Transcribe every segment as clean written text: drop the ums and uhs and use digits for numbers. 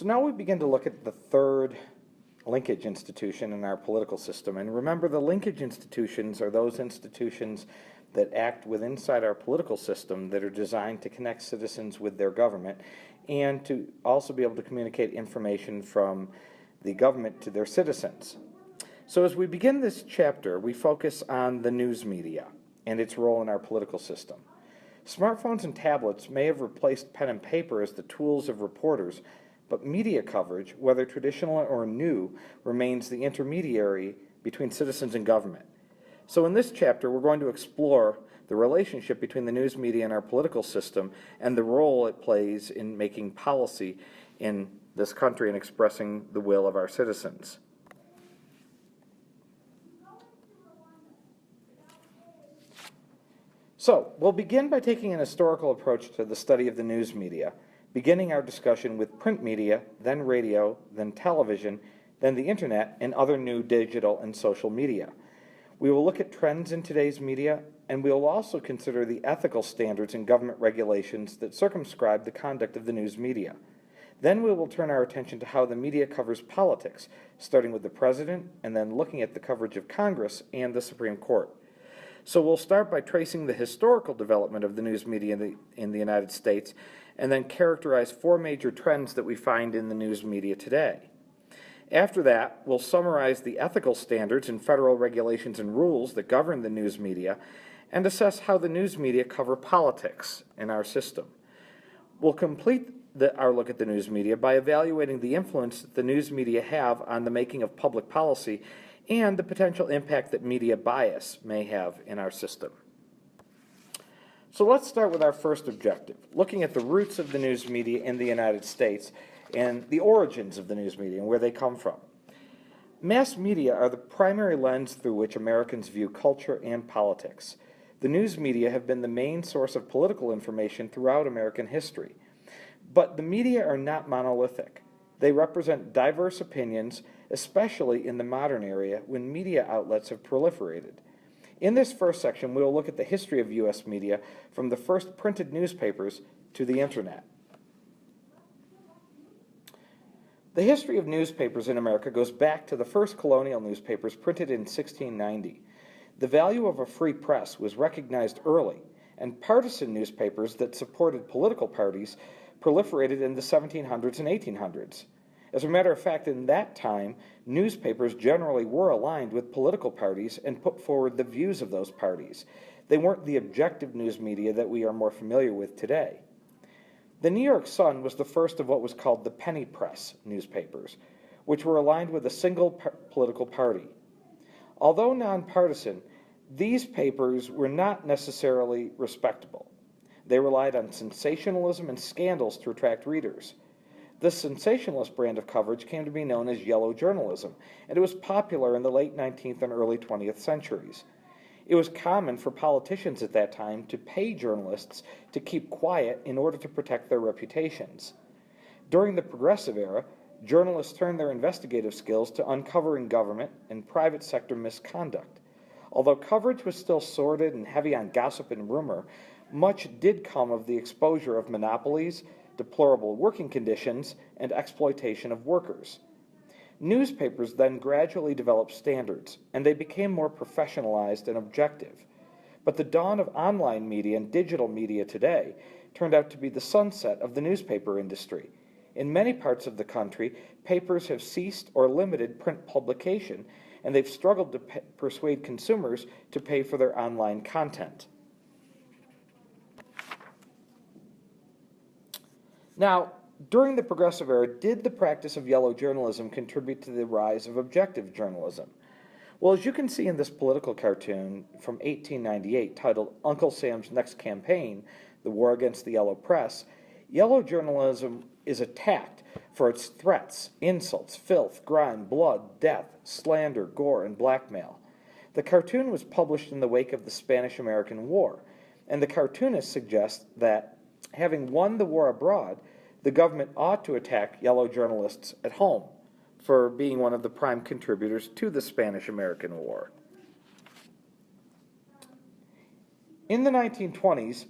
So now we begin to look at the third linkage institution in our political system. And remember, the linkage institutions are those institutions that act inside our political system that are designed to connect citizens with their government and to also be able to communicate information from the government to their citizens. So as we begin this chapter, we focus on the news media and its role in our political system. Smartphones and tablets may have replaced pen and paper as the tools of reporters, but media coverage, whether traditional or new, remains the intermediary between citizens and government. So in this chapter, we're going to explore the relationship between the news media and our political system and the role it plays in making policy in this country and expressing the will of our citizens. So, we'll begin by taking an historical approach to the study of the news media, beginning our discussion with print media, then radio, then television, then the internet, and other new digital and social media. We will look at trends in today's media, and we will also consider the ethical standards and government regulations that circumscribe the conduct of the news media. Then we will turn our attention to how the media covers politics, starting with the president, and then looking at the coverage of Congress and the Supreme Court. So we'll start by tracing the historical development of the news media in the United States, and then characterize four major trends that we find in the news media today. After that, we'll summarize the ethical standards and federal regulations and rules that govern the news media, and assess how the news media cover politics in our system. We'll complete our look at the news media by evaluating the influence that the news media have on the making of public policy and the potential impact that media bias may have in our system. So let's start with our first objective, looking at the roots of the news media in the United States and the origins of the news media and where they come from. Mass media are the primary lens through which Americans view culture and politics. The news media have been the main source of political information throughout American history. But the media are not monolithic. They represent diverse opinions, especially in the modern era when media outlets have proliferated. In this first section, we will look at the history of U.S. media from the first printed newspapers to the internet. The history of newspapers in America goes back to the first colonial newspapers printed in 1690. The value of a free press was recognized early, and partisan newspapers that supported political parties proliferated in the 1700s and 1800s. As a matter of fact, in that time, newspapers generally were aligned with political parties and put forward the views of those parties. They weren't the objective news media that we are more familiar with today. The New York Sun was the first of what was called the penny press newspapers, which were aligned with a single political party. Although nonpartisan, these papers were not necessarily respectable. They relied on sensationalism and scandals to attract readers. This sensationalist brand of coverage came to be known as yellow journalism, and it was popular in the late 19th and early 20th centuries. It was common for politicians at that time to pay journalists to keep quiet in order to protect their reputations. During the Progressive Era, journalists turned their investigative skills to uncovering government and private sector misconduct. Although coverage was still sordid and heavy on gossip and rumor, much did come of the exposure of monopolies, deplorable working conditions, and exploitation of workers. Newspapers then gradually developed standards, and they became more professionalized and objective. But the dawn of online media and digital media today turned out to be the sunset of the newspaper industry. In many parts of the country, papers have ceased or limited print publication, and they've struggled to persuade consumers to pay for their online content. Now, during the Progressive Era, did the practice of yellow journalism contribute to the rise of objective journalism? Well, as you can see in this political cartoon from 1898 titled Uncle Sam's Next Campaign, The War Against the Yellow Press, yellow journalism is attacked for its threats, insults, filth, grime, blood, death, slander, gore, and blackmail. The cartoon was published in the wake of the Spanish-American War, and the cartoonist suggests that, having won the war abroad, the government ought to attack yellow journalists at home for being one of the prime contributors to the Spanish-American War. In the 1920s,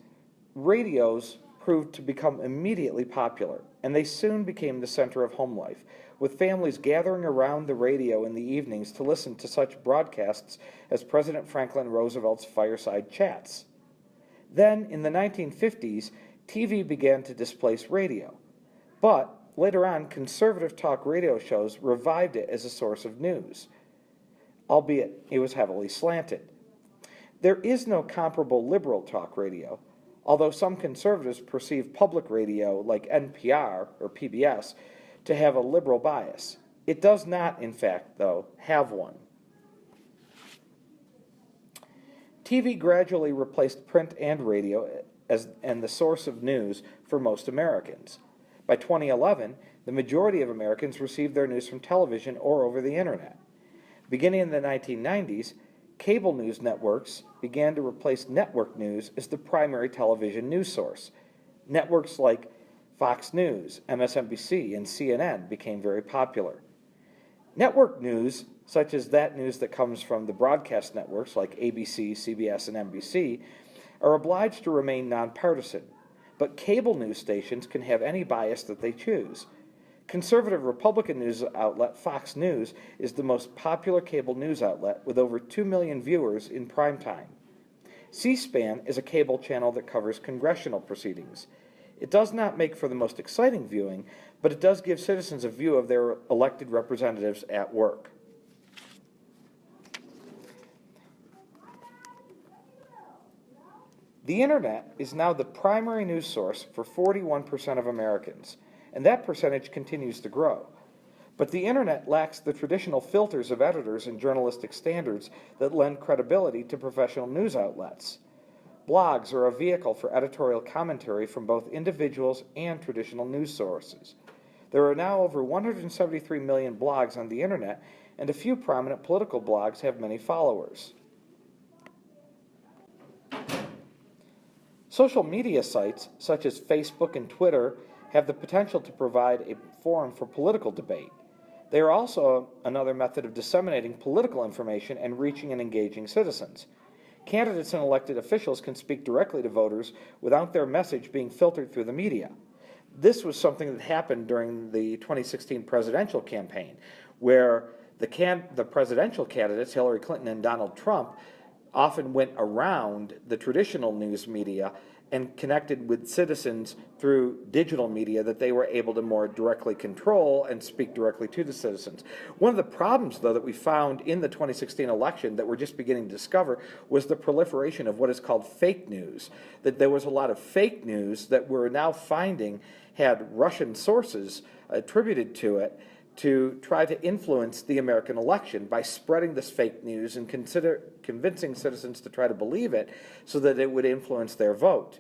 radios proved to become immediately popular, and they soon became the center of home life, with families gathering around the radio in the evenings to listen to such broadcasts as President Franklin Roosevelt's fireside chats. Then, in the 1950s, TV began to displace radio, but later on, conservative talk radio shows revived it as a source of news, albeit it was heavily slanted. There is no comparable liberal talk radio, although some conservatives perceive public radio, like NPR or PBS, to have a liberal bias. It does not, in fact, though, have one. TV gradually replaced print and radio and the source of news for most Americans. By 2011, the majority of Americans received their news from television or over the internet. Beginning in the 1990s, cable news networks began to replace network news as the primary television news source. Networks like Fox News, MSNBC, and CNN became very popular. Network news, such as that news that comes from the broadcast networks like ABC, CBS, and NBC, are obliged to remain nonpartisan, but cable news stations can have any bias that they choose. Conservative Republican news outlet Fox News is the most popular cable news outlet with over 2 million viewers in prime time. C-SPAN is a cable channel that covers congressional proceedings. It does not make for the most exciting viewing, but it does give citizens a view of their elected representatives at work. The Internet is now the primary news source for 41% of Americans, and that percentage continues to grow. But the Internet lacks the traditional filters of editors and journalistic standards that lend credibility to professional news outlets. Blogs are a vehicle for editorial commentary from both individuals and traditional news sources. There are now over 173 million blogs on the Internet, and a few prominent political blogs have many followers. Social media sites, such as Facebook and Twitter, have the potential to provide a forum for political debate. They are also another method of disseminating political information and reaching and engaging citizens. Candidates and elected officials can speak directly to voters without their message being filtered through the media. This was something that happened during the 2016 presidential campaign, where the presidential candidates, Hillary Clinton and Donald Trump, often went around the traditional news media and connected with citizens through digital media that they were able to more directly control and speak directly to the citizens. One of the problems, though, that we found in the 2016 election that we're just beginning to discover was the proliferation of what is called fake news. That there was a lot of fake news that we're now finding had Russian sources attributed to it to try to influence the American election by spreading this fake news and convincing citizens to try to believe it so that it would influence their vote.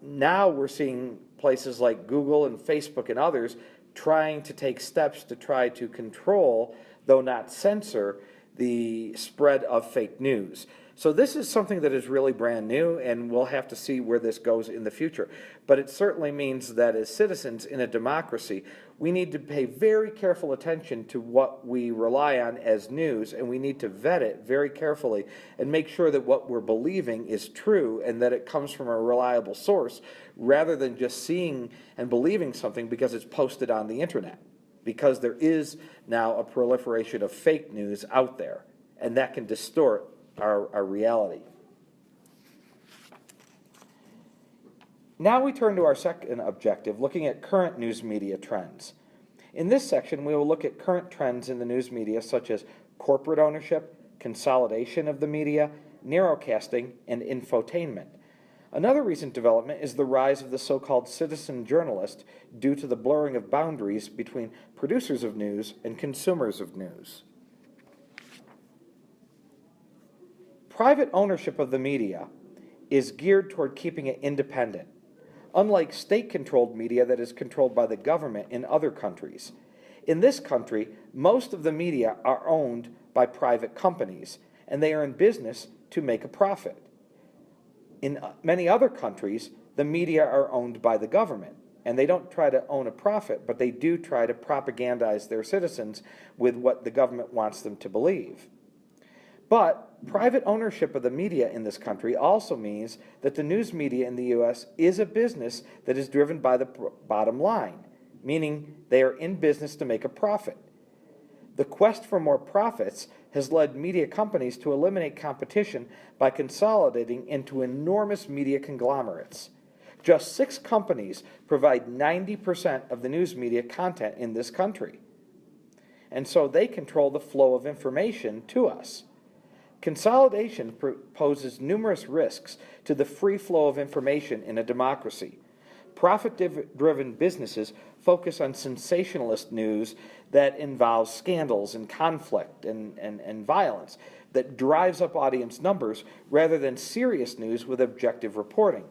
Now we're seeing places like Google and Facebook and others trying to take steps to try to control, though not censor, the spread of fake news. So this is something that is really brand new, and we'll have to see where this goes in the future. But it certainly means that as citizens in a democracy, we need to pay very careful attention to what we rely on as news, and we need to vet it very carefully and make sure that what we're believing is true and that it comes from a reliable source, rather than just seeing and believing something because it's posted on the internet. Because there is now a proliferation of fake news out there, and that can distort our reality. Now we turn to our second objective, looking at current news media trends. In this section, we will look at current trends in the news media such as corporate ownership, consolidation of the media, narrowcasting, and infotainment. Another recent development is the rise of the so-called citizen journalist due to the blurring of boundaries between producers of news and consumers of news. Private ownership of the media is geared toward keeping it independent, unlike state-controlled media that is controlled by the government in other countries. In this country, most of the media are owned by private companies, and they are in business to make a profit. In many other countries, the media are owned by the government, and they don't try to own a profit, but they do try to propagandize their citizens with what the government wants them to believe. But private ownership of the media in this country also means that the news media in the U.S. is a business that is driven by the bottom line, meaning they are in business to make a profit. The quest for more profits has led media companies to eliminate competition by consolidating into enormous media conglomerates. Just 6 companies provide 90% of the news media content in this country. And so they control the flow of information to us. Consolidation poses numerous risks to the free flow of information in a democracy. Profit-driven businesses focus on sensationalist news that involves scandals and conflict and violence that drives up audience numbers rather than serious news with objective reporting.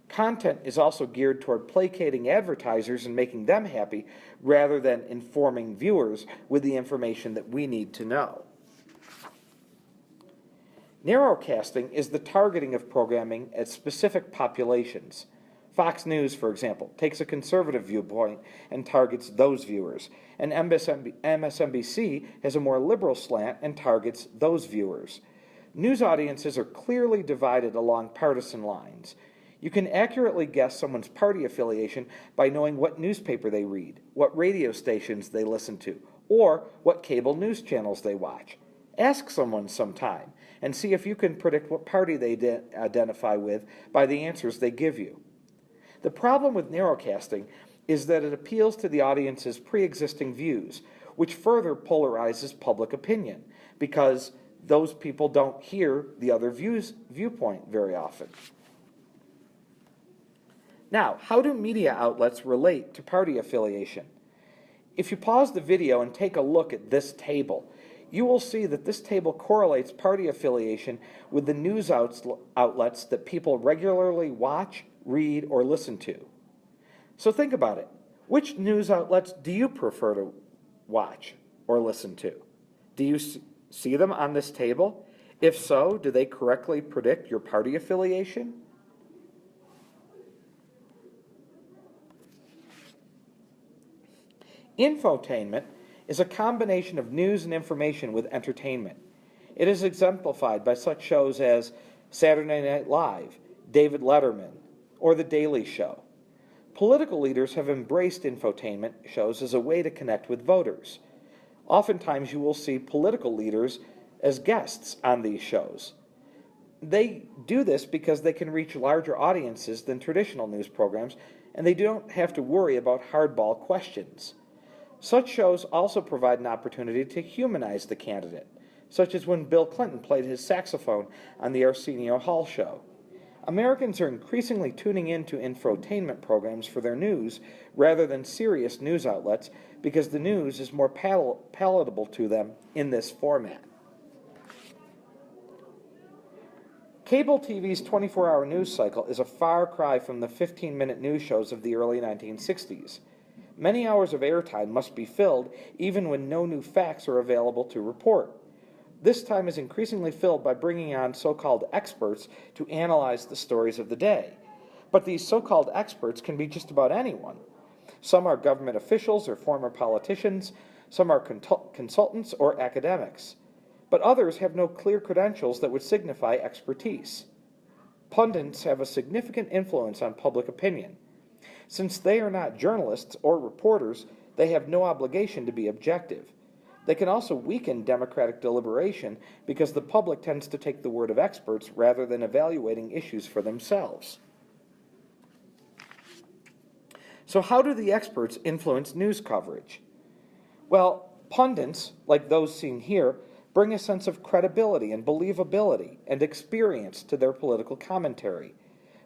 Content is also geared toward placating advertisers and making them happy rather than informing viewers with the information that we need to know. Narrowcasting is the targeting of programming at specific populations. Fox News, for example, takes a conservative viewpoint and targets those viewers, and MSNBC has a more liberal slant and targets those viewers. News audiences are clearly divided along partisan lines. You can accurately guess someone's party affiliation by knowing what newspaper they read, what radio stations they listen to, or what cable news channels they watch. Ask someone sometime and see if you can predict what party they identify with by the answers they give you. The problem with narrowcasting is that it appeals to the audience's pre-existing views, which further polarizes public opinion, because those people don't hear the other viewpoint very often. Now, how do media outlets relate to party affiliation? If you pause the video and take a look at this table, you will see that this table correlates party affiliation with the news outlets that people regularly watch, read, or listen to. So think about it. Which news outlets do you prefer to watch or listen to? Do you see them on this table? If so, do they correctly predict your party affiliation? Infotainment is a combination of news and information with entertainment. It is exemplified by such shows as Saturday Night Live, David Letterman, or The Daily Show. Political leaders have embraced infotainment shows as a way to connect with voters. Oftentimes you will see political leaders as guests on these shows. They do this because they can reach larger audiences than traditional news programs, and they don't have to worry about hardball questions. Such shows also provide an opportunity to humanize the candidate, such as when Bill Clinton played his saxophone on the Arsenio Hall show. Americans are increasingly tuning into infotainment programs for their news rather than serious news outlets because the news is more palatable to them in this format. Cable TV's 24-hour news cycle is a far cry from the 15-minute news shows of the early 1960s. Many hours of airtime must be filled even when no new facts are available to report. This time is increasingly filled by bringing on so-called experts to analyze the stories of the day. But these so-called experts can be just about anyone. Some are government officials or former politicians, some are consultants or academics. But others have no clear credentials that would signify expertise. Pundits have a significant influence on public opinion. Since they are not journalists or reporters, they have no obligation to be objective. They can also weaken democratic deliberation because the public tends to take the word of experts rather than evaluating issues for themselves. So how do the experts influence news coverage? Well, pundits, like those seen here, bring a sense of credibility and believability and experience to their political commentary.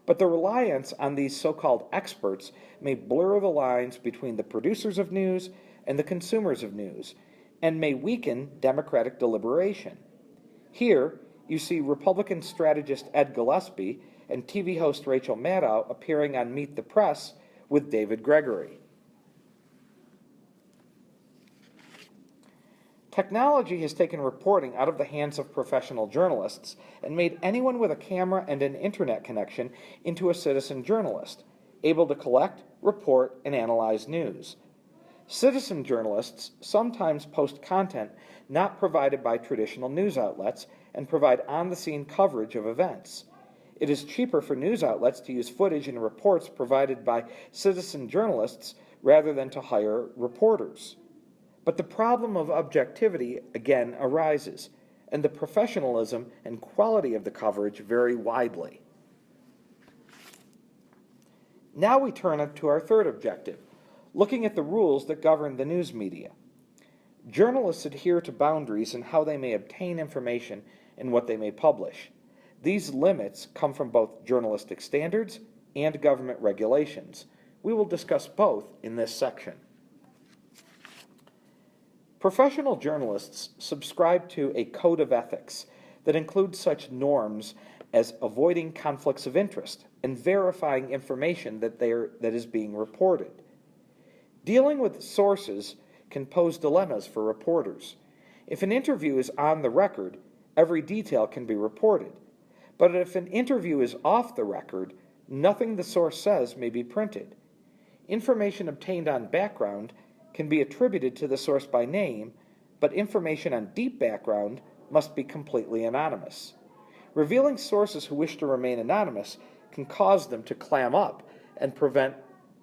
But the reliance on these so-called experts may blur the lines between the producers of news and the consumers of news, and may weaken democratic deliberation. Here, you see Republican strategist Ed Gillespie and TV host Rachel Maddow appearing on Meet the Press with David Gregory. Technology has taken reporting out of the hands of professional journalists and made anyone with a camera and an internet connection into a citizen journalist, able to collect, report, and analyze news. Citizen journalists sometimes post content not provided by traditional news outlets and provide on-the-scene coverage of events. It is cheaper for news outlets to use footage and reports provided by citizen journalists rather than to hire reporters. But the problem of objectivity again arises, and the professionalism and quality of the coverage vary widely. Now we turn to our third objective, looking at the rules that govern the news media. Journalists adhere to boundaries in how they may obtain information and what they may publish. These limits come from both journalistic standards and government regulations. We will discuss both in this section. Professional journalists subscribe to a code of ethics that includes such norms as avoiding conflicts of interest and verifying information that is being reported. Dealing with sources can pose dilemmas for reporters. If an interview is on the record, every detail can be reported. But if an interview is off the record, nothing the source says may be printed. Information obtained on background can be attributed to the source by name, but information on deep background must be completely anonymous. Revealing sources who wish to remain anonymous can cause them to clam up and prevent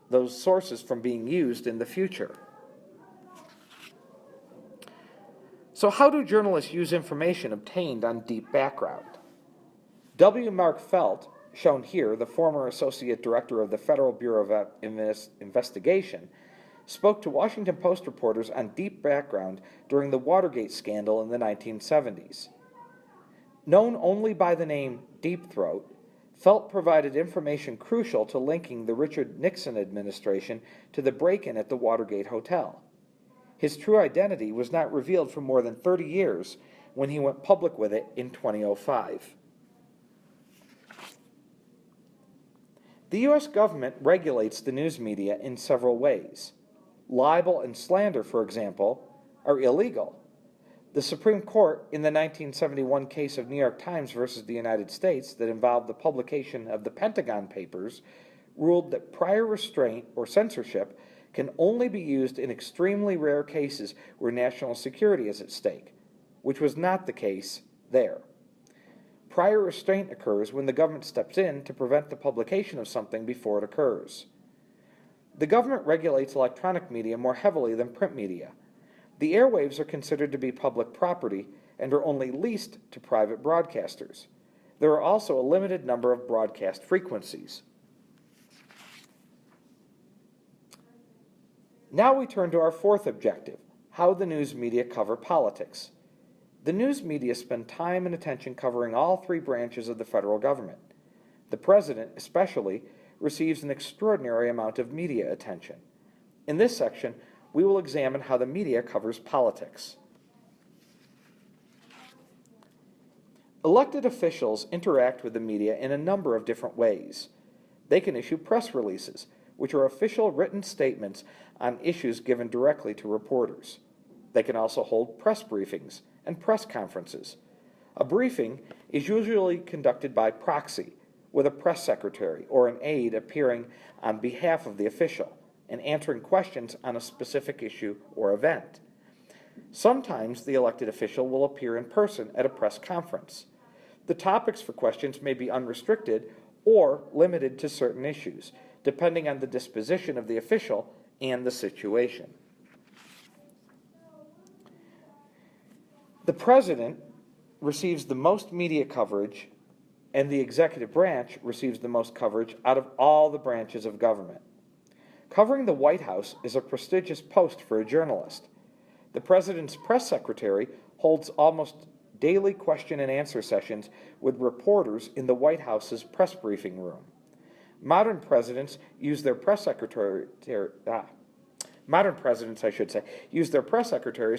those sources from being used in the future. So how do journalists use information obtained on deep background? W. Mark Felt, shown here, the former Associate Director of the Federal Bureau of Investigation, spoke to Washington Post reporters on deep background during the Watergate scandal in the 1970s. Known only by the name Deep Throat, Felt provided information crucial to linking the Richard Nixon administration to the break-in at the Watergate Hotel. His true identity was not revealed for more than 30 years when he went public with it in 2005. The U.S. government regulates the news media in several ways. Libel and slander, for example, are illegal. The Supreme Court, in the 1971 case of New York Times versus the United States that involved the publication of the Pentagon Papers, ruled that prior restraint or censorship can only be used in extremely rare cases where national security is at stake, which was not the case there. Prior restraint occurs when the government steps in to prevent the publication of something before it occurs. The government regulates electronic media more heavily than print media. The airwaves are considered to be public property and are only leased to private broadcasters. There are also a limited number of broadcast frequencies. Now we turn to our fourth objective, how the news media cover politics. The news media spend time and attention covering all three branches of the federal government. The president, especially, receives an extraordinary amount of media attention. In this section, we will examine how the media covers politics. Elected officials interact with the media in a number of different ways. They can issue press releases, which are official written statements on issues given directly to reporters. They can also hold press briefings and press conferences. A briefing is usually conducted by proxy, with a press secretary or an aide appearing on behalf of the official and answering questions on a specific issue or event. Sometimes the elected official will appear in person at a press conference. The topics for questions may be unrestricted or limited to certain issues, depending on the disposition of the official and the situation. The president receives the most media coverage, and the executive branch receives the most coverage out of all the branches of government. Covering the White House is a prestigious post for a journalist. The president's press secretary holds almost daily question and answer sessions with reporters in the White House's press briefing room. Modern presidents use their press secretaries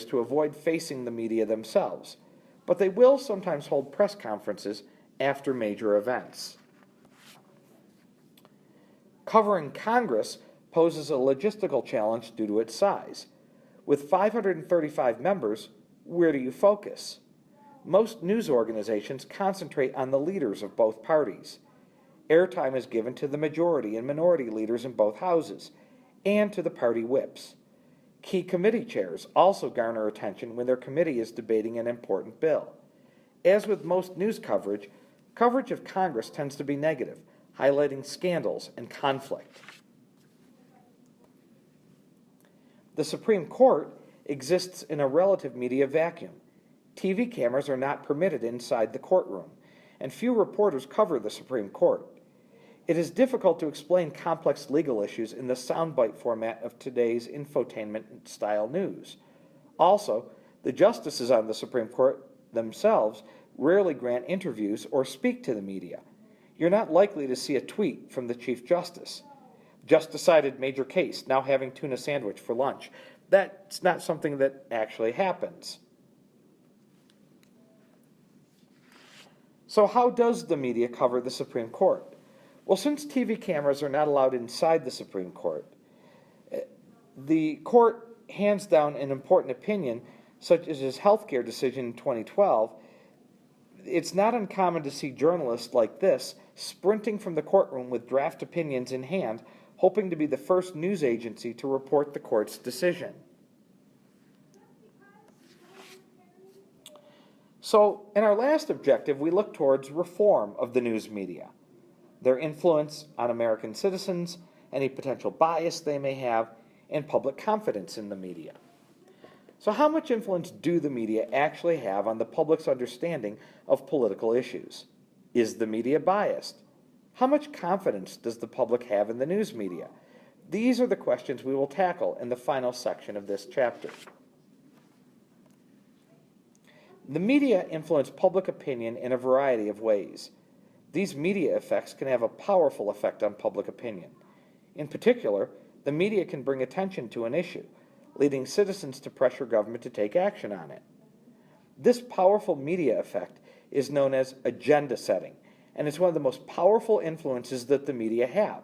to avoid facing the media themselves, but they will sometimes hold press conferences after major events. Covering Congress poses a logistical challenge due to its size. With 535 members, where do you focus? Most news organizations concentrate on the leaders of both parties. Airtime is given to the majority and minority leaders in both houses, and to the party whips. Key committee chairs also garner attention when their committee is debating an important bill. As with most news coverage, coverage of Congress tends to be negative, highlighting scandals and conflict. The Supreme Court exists in a relative media vacuum. TV cameras are not permitted inside the courtroom, and few reporters cover the Supreme Court. It is difficult to explain complex legal issues in the soundbite format of today's infotainment-style news. Also, the justices on the Supreme Court themselves rarely grant interviews or speak to the media. You're not likely to see a tweet from the Chief Justice. Just decided major case, now having tuna sandwich for lunch. That's not something that actually happens. So how does the media cover the Supreme Court? Well, since TV cameras are not allowed inside the Supreme Court, the court hands down an important opinion, such as his healthcare decision in 2012. It's not uncommon to see journalists like this sprinting from the courtroom with draft opinions in hand, hoping to be the first news agency to report the court's decision. So, in our last objective, we look towards reform of the news media, their influence on American citizens, any potential bias they may have, and public confidence in the media. So how much influence do the media actually have on the public's understanding of political issues? Is the media biased? How much confidence does the public have in the news media? These are the questions we will tackle in the final section of this chapter. The media influence public opinion in a variety of ways. These media effects can have a powerful effect on public opinion. In particular, the media can bring attention to an issue, leading citizens to pressure government to take action on it. This powerful media effect is known as agenda setting, and it's one of the most powerful influences that the media have.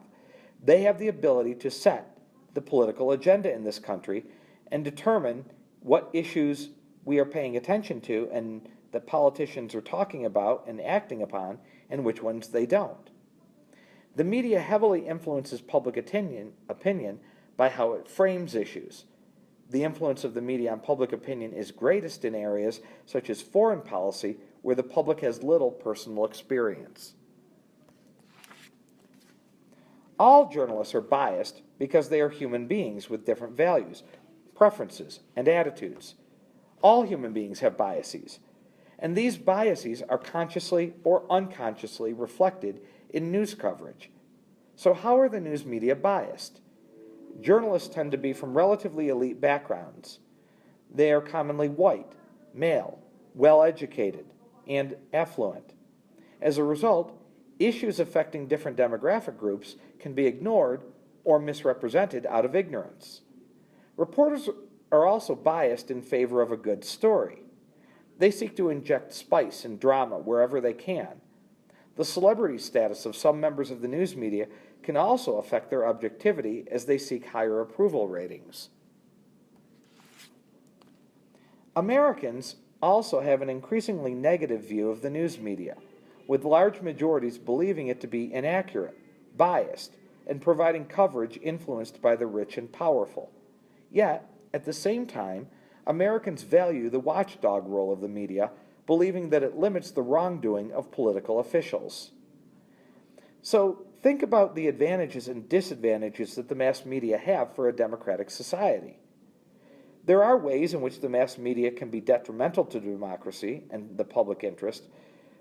They have the ability to set the political agenda in this country and determine what issues we are paying attention to and that politicians are talking about and acting upon, and which ones they don't. The media heavily influences public opinion by how it frames issues. The influence of the media on public opinion is greatest in areas such as foreign policy, where the public has little personal experience. All journalists are biased because they are human beings with different values, preferences, and attitudes. All human beings have biases, and these biases are consciously or unconsciously reflected in news coverage. So how are the news media biased? Journalists tend to be from relatively elite backgrounds. They are commonly white, male, well-educated, and affluent. As a result, issues affecting different demographic groups can be ignored or misrepresented out of ignorance. Reporters are also biased in favor of a good story. They seek to inject spice and drama wherever they can. The celebrity status of some members of the news media can also affect their objectivity as they seek higher approval ratings. Americans also have an increasingly negative view of the news media, with large majorities believing it to be inaccurate, biased, and providing coverage influenced by the rich and powerful. Yet, at the same time, Americans value the watchdog role of the media, believing that it limits the wrongdoing of political officials. So, think about the advantages and disadvantages that the mass media have for a democratic society. There are ways in which the mass media can be detrimental to democracy and the public interest,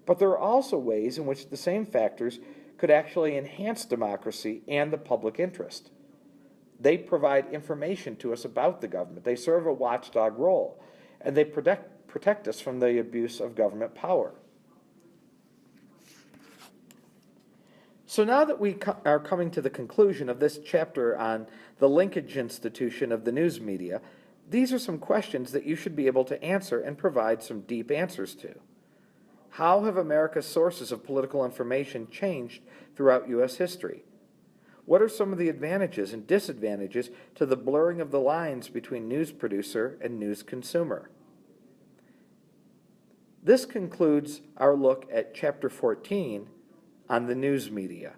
but there are also ways in which the same factors could actually enhance democracy and the public interest. They provide information to us about the government. They serve a watchdog role, and they protect us from the abuse of government power. So now that we are coming to the conclusion of this chapter on the linkage institution of the news media, these are some questions that you should be able to answer and provide some deep answers to. How have America's sources of political information changed throughout U.S. history? What are some of the advantages and disadvantages to the blurring of the lines between news producer and news consumer? This concludes our look at Chapter 14 on the news media.